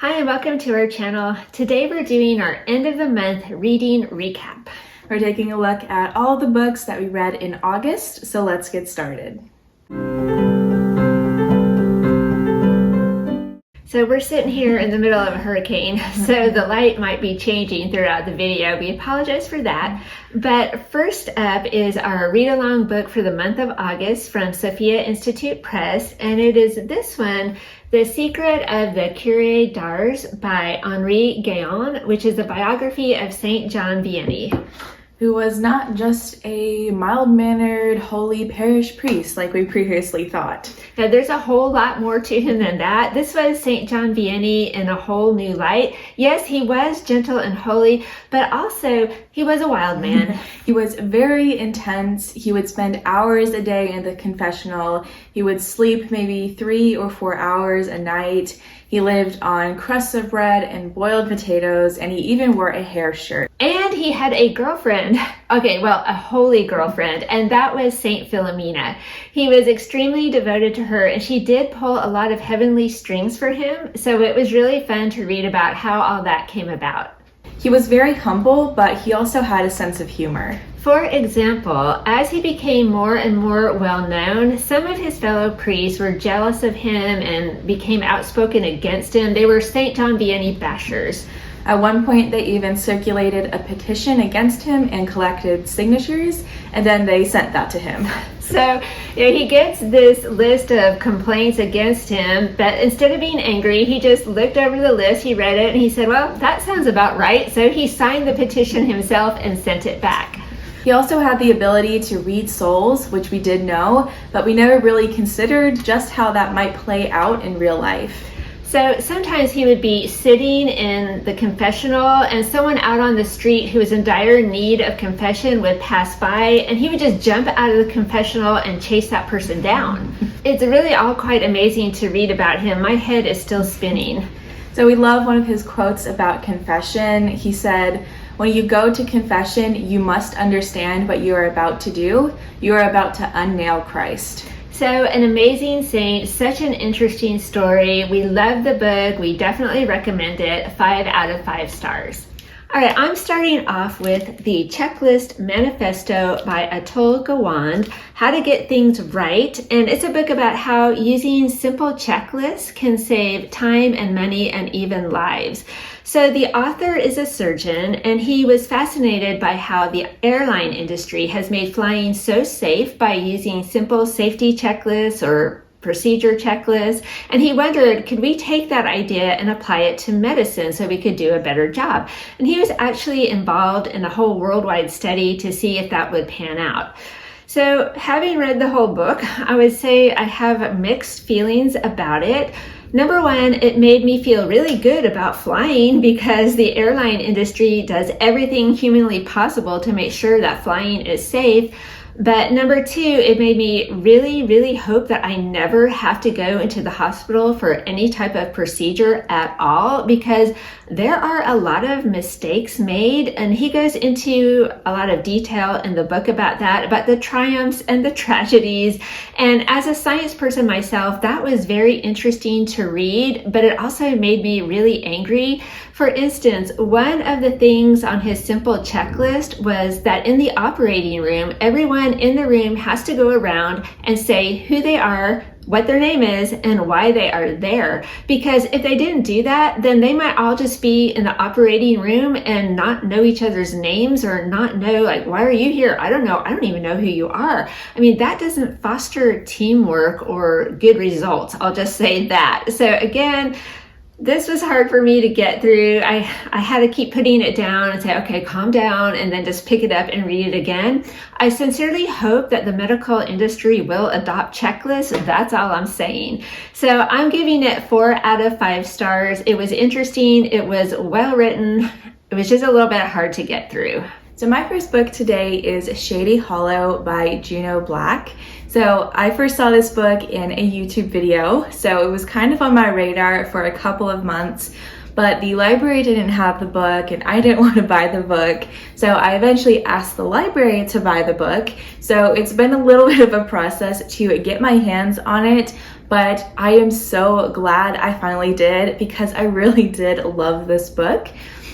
Hi and welcome to our channel. Today we're doing our end of the month reading recap. We're taking a look at all the books that we read in August, so let's get started. So we're sitting here in the middle of a hurricane, so the light might be changing throughout the video. We apologize for that. But first up is our read-along book for the month of August from Sophia Institute Press, and it is this one, The Secret of the Curé d'Ars by Henri Guéon, which is a biography of Saint John Vianney, who was not just a mild-mannered, holy parish priest like we previously thought. Now, there's a whole lot more to him than that. This was Saint John Vianney in a whole new light. Yes, he was gentle and holy, but also he was a wild man. He was very intense. He would spend hours a day in the confessional. He would sleep maybe 3 or 4 hours a night. He lived on crusts of bread and boiled potatoes, and he even wore a hair shirt. And he had a girlfriend. Okay, well, a holy girlfriend, and that was Saint Philomena. He was extremely devoted to her, and she did pull a lot of heavenly strings for him, so it was really fun to read about how all that came about. He was very humble, but he also had a sense of humor. For example, as he became more and more well-known, some of his fellow priests were jealous of him and became outspoken against him. They were St. John Vianney bashers. At one point, they even circulated a petition against him and collected signatures, and then they sent that to him. So, he gets this list of complaints against him, but instead of being angry, he just looked over the list, he read it, and he said, well, that sounds about right. So he signed the petition himself and sent it back. He also had the ability to read souls, which we did know, but we never really considered just how that might play out in real life. So sometimes he would be sitting in the confessional and someone out on the street who was in dire need of confession would pass by, and he would just jump out of the confessional and chase that person down. It's really all quite amazing to read about him. My head is still spinning. So we love one of his quotes about confession. He said, "When you go to confession, you must understand what you are about to do. You are about to unnail Christ." So an amazing saint, such an interesting story. We love the book. We definitely recommend it. 5 out of 5 stars. All right, I'm starting off with the checklist Manifesto by Atul Gawande, How to Get Things Right. And it's a book about how using simple checklists can save time and money and even lives. So the author is a surgeon, and he was fascinated by how the airline industry has made flying so safe by using simple safety checklists or procedure checklists. And he wondered, could we take that idea and apply it to medicine so we could do a better job? And he was actually involved in a whole worldwide study to see if that would pan out. So having read the whole book, I would say I have mixed feelings about it. Number one, it made me feel really good about flying because the airline industry does everything humanly possible to make sure that flying is safe. But number two, it made me really hope that I never have to go into the hospital for any type of procedure at all, because there are a lot of mistakes made, and he goes into a lot of detail in the book about that, about the triumphs and the tragedies. And as a science person myself, that was very interesting to read, but it also made me really angry. For instance, one of the things on his simple checklist was that in the operating room, everyone in the room has to go around and say who they are, what their name is, and why they are there. Because if they didn't do that, then they might all just be in the operating room and not know each other's names, or not know, like, why are you here? I don't know. I don't even know who you are. I mean, that doesn't foster teamwork or good results. I'll just say that. So again, this was hard for me to get through. I had to keep putting it down and say, okay, calm down, and then just pick it up and read it again. I sincerely hope that the medical industry will adopt checklists. That's all I'm saying. So I'm giving it 4 out of 5 stars. It was interesting. It was well written. It was just a little bit hard to get through. So my first book today is Shady Hollow by Juno Black. So I first saw this book in a YouTube video, so it was kind of on my radar for a couple of months, but the library didn't have the book and I didn't want to buy the book. So I eventually asked the library to buy the book. So it's been a little bit of a process to get my hands on it, but I am so glad I finally did because I really did love this book.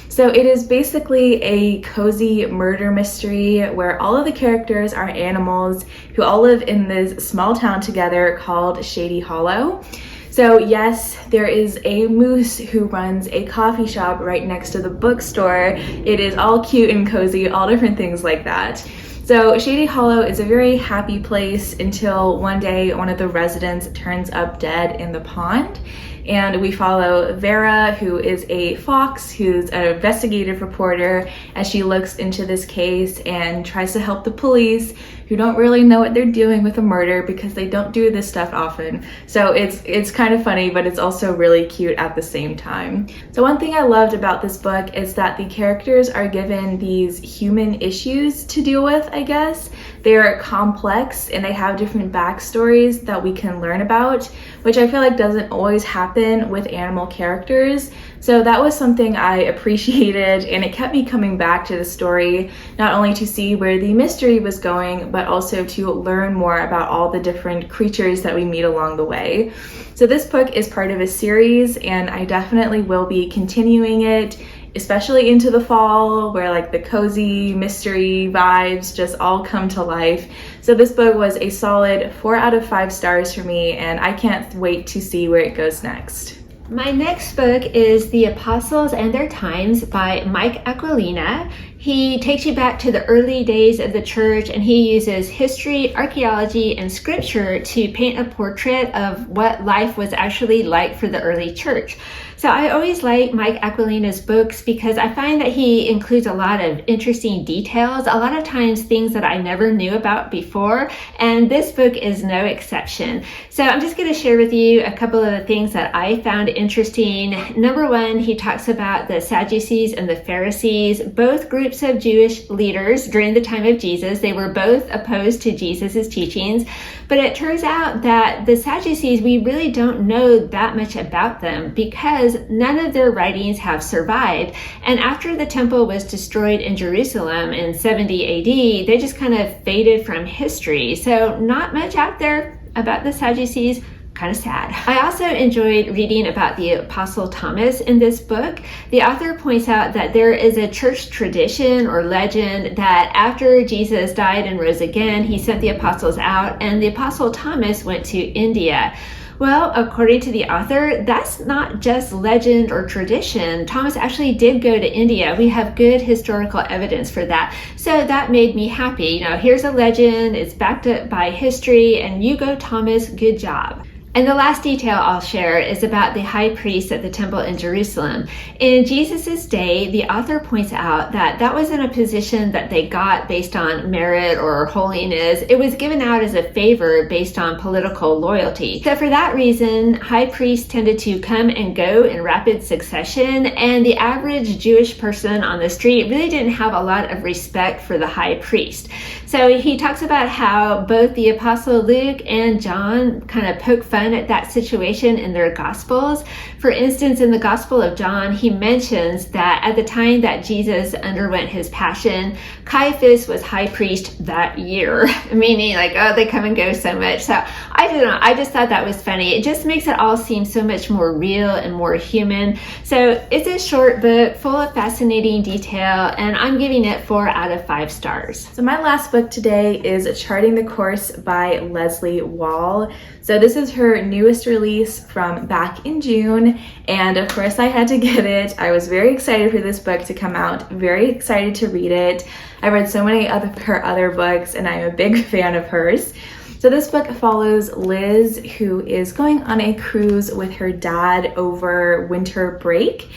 So it is basically a cozy murder mystery where all of the characters are animals who all live in this small town together called Shady Hollow. So yes, there is a moose who runs a coffee shop right next to the bookstore. It is all cute and cozy, all different things like that. So Shady Hollow is a very happy place until one day one of the residents turns up dead in the pond. And we follow Vera, who is a fox, who's an investigative reporter, as she looks into this case and tries to help the police, who don't really know what they're doing with a murder because they don't do this stuff often. So it's kind of funny, but it's also really cute at the same time. So one thing I loved about this book is that the characters are given these human issues to deal with, I guess. They're complex and they have different backstories that we can learn about, which I feel like doesn't always happen with animal characters. So that was something I appreciated, and it kept me coming back to the story, not only to see where the mystery was going, but also to learn more about all the different creatures that we meet along the way. So this book is part of a series, and I definitely will be continuing it, especially into the fall where like the cozy mystery vibes just all come to life. So this book was a solid 4 out of 5 stars for me, and I can't wait to see where it goes next. My next book is The Apostles and Their Times by Mike Aquilina. He takes you back to the early days of the church, and he uses history, archaeology, and scripture to paint a portrait of what life was actually like for the early church. So I always like Mike Aquilina's books because I find that he includes a lot of interesting details, a lot of times things that I never knew about before, and this book is no exception. So I'm just going to share with you a couple of the things that I found interesting. Number one, he talks about the Sadducees and the Pharisees, both groups of Jewish leaders during the time of Jesus. They were both opposed to Jesus's teachings, but it turns out that the Sadducees, we really don't know that much about them because none of their writings have survived. And after the temple was destroyed in Jerusalem in 70 AD, they just kind of faded from history. So not much out there about the Sadducees. Kind of sad. I also enjoyed reading about the Apostle Thomas in this book. The author points out that there is a church tradition or legend that after Jesus died and rose again, he sent the apostles out, and the Apostle Thomas went to India. Well, according to the author, that's not just legend or tradition. Thomas actually did go to India. We have good historical evidence for that. So that made me happy. You know, here's a legend, it's backed up by history, and you go, Thomas, good job. And the last detail I'll share is about the high priest at the temple in Jerusalem. In Jesus's day, the author points out that that wasn't a position that they got based on merit or holiness. It was given out as a favor based on political loyalty. So for that reason, high priests tended to come and go in rapid succession, and the average Jewish person on the street really didn't have a lot of respect for the high priest. So he talks about how both the Apostle Luke and John kind of poke fun at that situation in their Gospels. For instance, in the Gospel of John, he mentions that at the time that Jesus underwent his passion, Caiaphas was high priest that year, meaning like, oh, they come and go so much. So I don't know, I just thought that was funny. It just makes it all seem so much more real and more human. So it's a short book full of fascinating detail, and I'm giving it 4 out of 5 stars. So my last book today is Charting the Course by Leslie Wall. So this is her newest release from back in June, and of course I had to get it. I was very excited for this book to come out, very excited to read it. I read so many of her other books, and I'm a big fan of hers. So this book follows Liz, who is going on a cruise with her dad over winter break.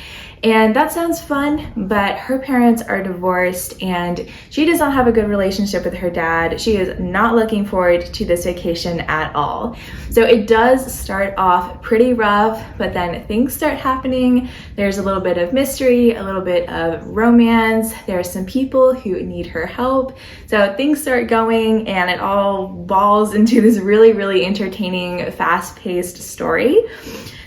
And that sounds fun, but her parents are divorced and she does not have a good relationship with her dad. She is not looking forward to this vacation at all. So it does start off pretty rough, but then things start happening. There's a little bit of mystery, a little bit of romance. There are some people who need her help. So things start going and it all balls into this really, really entertaining, fast-paced story.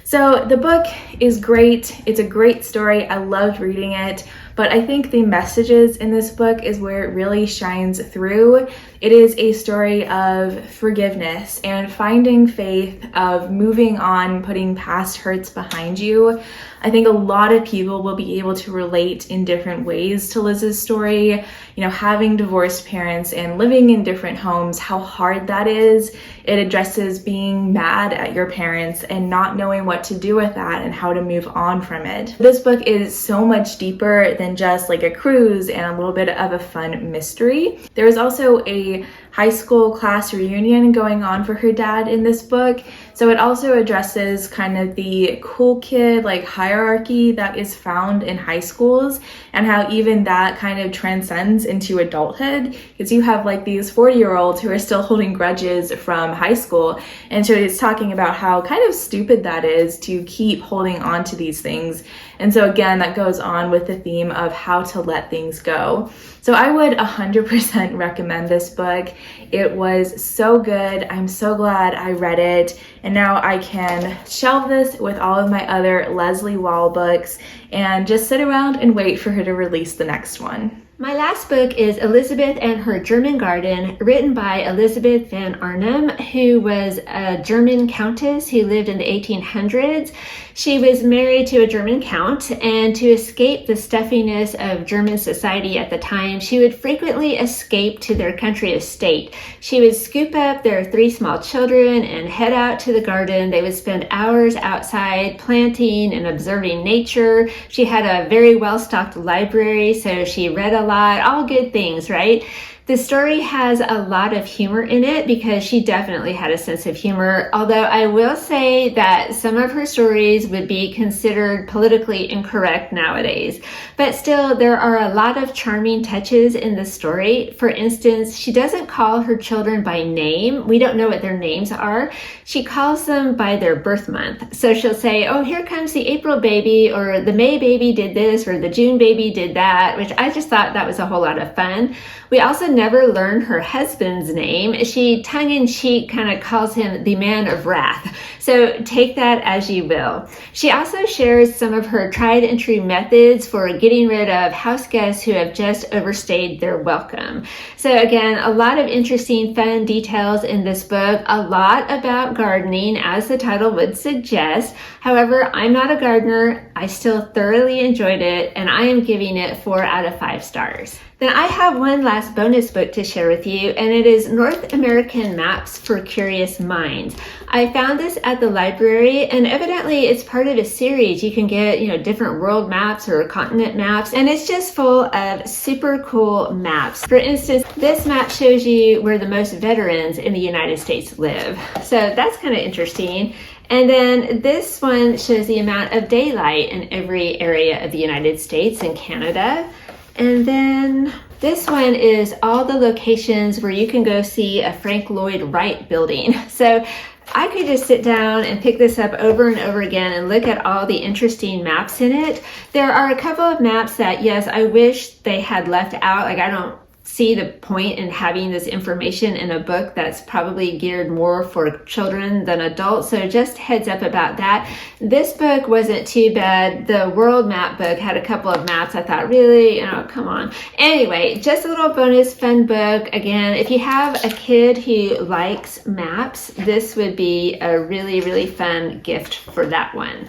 So the book is great. It's a great story. I loved reading it, but I think the messages in this book is where it really shines through. It is a story of forgiveness and finding faith, of moving on, putting past hurts behind you. I think a lot of people will be able to relate in different ways to Liz's story. You know, having divorced parents and living in different homes, how hard that is. It addresses being mad at your parents and not knowing what to do with that and how to move on from it. This book is so much deeper than just like a cruise and a little bit of a fun mystery. There is also a high school class reunion going on for her dad in this book. So it also addresses kind of the cool kid like hierarchy that is found in high schools and how even that kind of transcends into adulthood, because you have like these 40-year-olds who are still holding grudges from high school. And so it's talking about how kind of stupid that is to keep holding on to these things. And so again, that goes on with the theme of how to let things go. So I would 100% recommend this book. It was so good. I'm so glad I read it. And now I can shelve this with all of my other Leslie Wall books and just sit around and wait for her to release the next one. My last book is Elizabeth and Her German Garden, written by Elizabeth van Arnhem, who was a German countess who lived in the 1800s. She was married to a German count, and to escape the stuffiness of German society at the time, she would frequently escape to their country estate. She would scoop up their 3 small children and head out to the garden. They would spend hours outside planting and observing nature. She had a very well-stocked library, so she read a lot, all good things, right? The story has a lot of humor in it because she definitely had a sense of humor, although I will say that some of her stories would be considered politically incorrect nowadays. But still, there are a lot of charming touches in the story. For instance, she doesn't call her children by name. We don't know what their names are. She calls them by their birth month. So she'll say, oh, here comes the April baby, or the May baby did this, or the June baby did that, which I just thought that was a whole lot of fun. We also never learn her husband's name. She tongue-in-cheek kind of calls him the man of wrath. So take that as you will. She also shares some of her tried and true methods for getting rid of house guests who have just overstayed their welcome. So again, a lot of interesting, fun details in this book, a lot about gardening, as the title would suggest. However, I'm not a gardener. I still thoroughly enjoyed it, and I am giving it 4 out of 5 stars. Then I have one last bonus book to share with you, and it is North American Maps for Curious Minds. I found this at the library, and evidently it's part of a series. You can get, different world maps or continent maps, and it's just full of super cool maps. For instance, this map shows you where the most veterans in the United States live. So that's kind of interesting. And then this one shows the amount of daylight in every area of the United States and Canada. And then this one is all the locations where you can go see a Frank Lloyd Wright building. So I could just sit down and pick this up over and over again and look at all the interesting maps in it. There are a couple of maps that, yes, I wish they had left out. Like, I don't see the point in having this information in a book that's probably geared more for children than adults. So just heads up about that. This book wasn't too bad. The world map book had a couple of maps. I thought, really, come on. Anyway, just a little bonus fun book. Again, if you have a kid who likes maps, this would be a really, really fun gift for that one.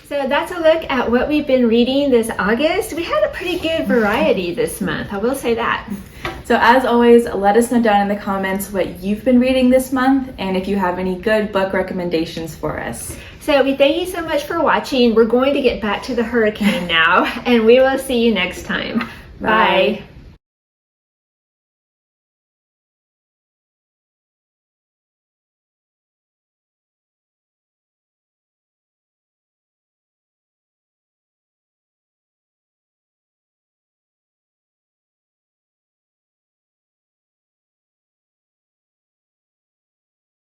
So that's a look at what we've been reading this August. We had a pretty good variety this month, I will say that. So as always, let us know down in the comments what you've been reading this month and if you have any good book recommendations for us. So we thank you so much for watching. We're going to get back to the hurricane now, and we will see you next time. Bye.